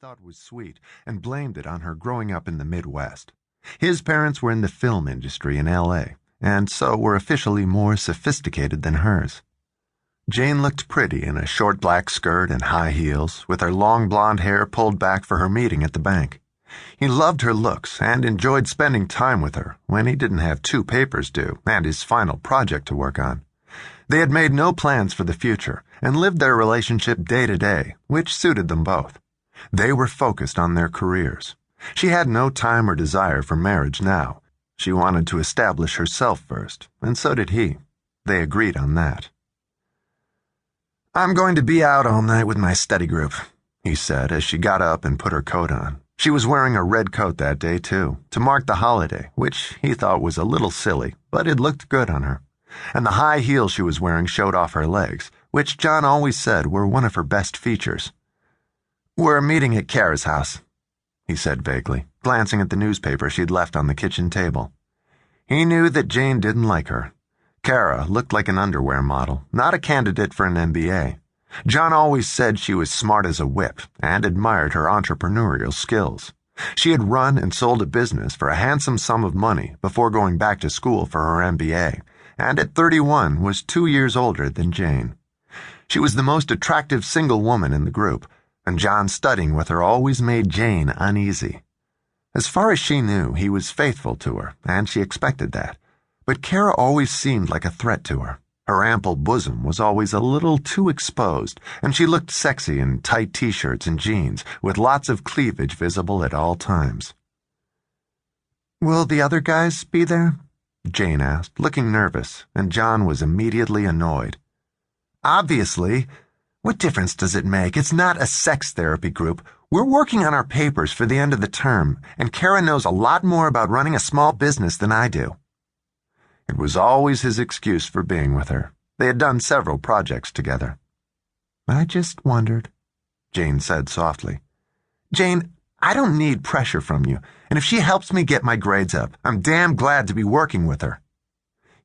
thought was sweet and blamed it on her growing up in the Midwest. His parents were in the film industry in L.A., and so were officially more sophisticated than hers. Jane looked pretty in a short black skirt and high heels, with her long blonde hair pulled back for her meeting at the bank. He loved her looks and enjoyed spending time with her when he didn't have 2 papers due and his final project to work on. They had made no plans for the future and lived their relationship day to day, which suited them both. They were focused on their careers. She had no time or desire for marriage now. She wanted to establish herself first, and so did he. They agreed on that. "I'm going to be out all night with my study group," he said as she got up and put her coat on. She was wearing a red coat that day, too, to mark the holiday, which he thought was a little silly, but it looked good on her. And the high heels she was wearing showed off her legs, which John always said were one of her best features. "We're meeting at Kara's house," he said vaguely, glancing at the newspaper she'd left on the kitchen table. He knew that Jane didn't like her. Kara looked like an underwear model, not a candidate for an MBA. John always said she was smart as a whip and admired her entrepreneurial skills. She had run and sold a business for a handsome sum of money before going back to school for her MBA, and at 31 was 2 years older than Jane. She was the most attractive single woman in the group, and John studying with her always made Jane uneasy. As far as she knew, he was faithful to her, and she expected that. But Kara always seemed like a threat to her. Her ample bosom was always a little too exposed, and she looked sexy in tight t-shirts and jeans, with lots of cleavage visible at all times. "Will the other guys be there?" Jane asked, looking nervous, and John was immediately annoyed. "Obviously. What difference does it make? It's not a sex therapy group. We're working on our papers for the end of the term, and Kara knows a lot more about running a small business than I do." It was always his excuse for being with her. They had done several projects together. "I just wondered," Jane said softly. "Jane, I don't need pressure from you, and if she helps me get my grades up, I'm damn glad to be working with her."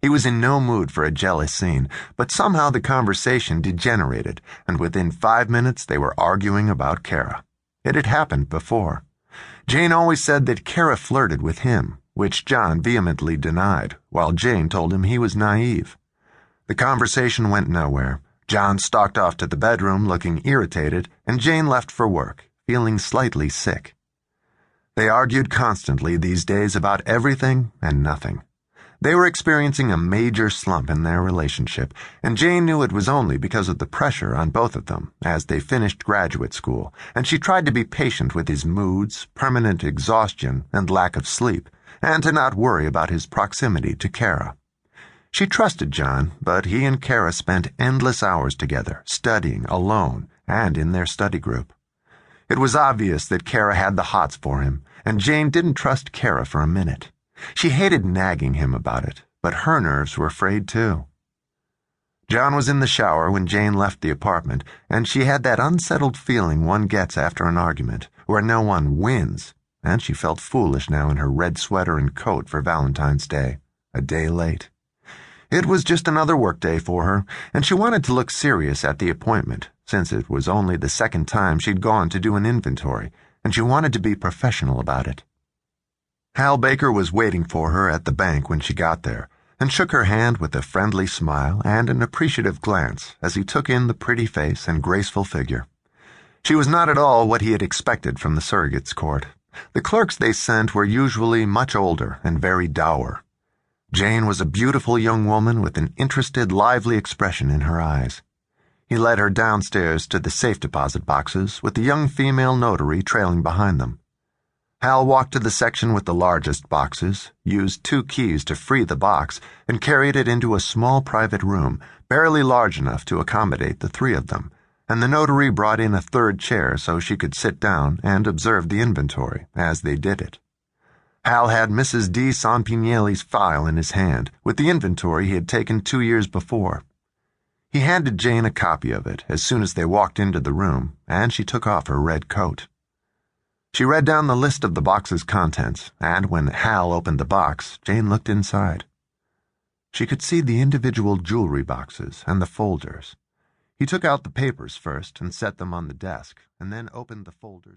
He was in no mood for a jealous scene, but somehow the conversation degenerated, and within 5 minutes they were arguing about Kara. It had happened before. Jane always said that Kara flirted with him, which John vehemently denied, while Jane told him he was naive. The conversation went nowhere. John stalked off to the bedroom looking irritated, and Jane left for work, feeling slightly sick. They argued constantly these days about everything and nothing. They were experiencing a major slump in their relationship, and Jane knew it was only because of the pressure on both of them as they finished graduate school, and she tried to be patient with his moods, permanent exhaustion, and lack of sleep, and to not worry about his proximity to Kara. She trusted John, but he and Kara spent endless hours together, studying alone and in their study group. It was obvious that Kara had the hots for him, and Jane didn't trust Kara for a minute. She hated nagging him about it, but her nerves were frayed too. John was in the shower when Jane left the apartment, and she had that unsettled feeling one gets after an argument, where no one wins, and she felt foolish now in her red sweater and coat for Valentine's Day, a day late. It was just another workday for her, and she wanted to look serious at the appointment, since it was only the second time she'd gone to do an inventory, and she wanted to be professional about it. Hal Baker was waiting for her at the bank when she got there, and shook her hand with a friendly smile and an appreciative glance as he took in the pretty face and graceful figure. She was not at all what he had expected from the surrogate's court. The clerks they sent were usually much older and very dour. Jane was a beautiful young woman with an interested, lively expression in her eyes. He led her downstairs to the safe deposit boxes, with the young female notary trailing behind them. Hal walked to the section with the largest boxes, used 2 keys to free the box, and carried it into a small private room, barely large enough to accommodate the 3 of them, and the notary brought in a 3rd chair so she could sit down and observe the inventory as they did it. Hal had Mrs. D. Sanpignelli's file in his hand, with the inventory he had taken 2 years before. He handed Jane a copy of it as soon as they walked into the room, and she took off her red coat. She read down the list of the box's contents, and when Hal opened the box, Jane looked inside. She could see the individual jewelry boxes and the folders. He took out the papers first and set them on the desk, and then opened the folders.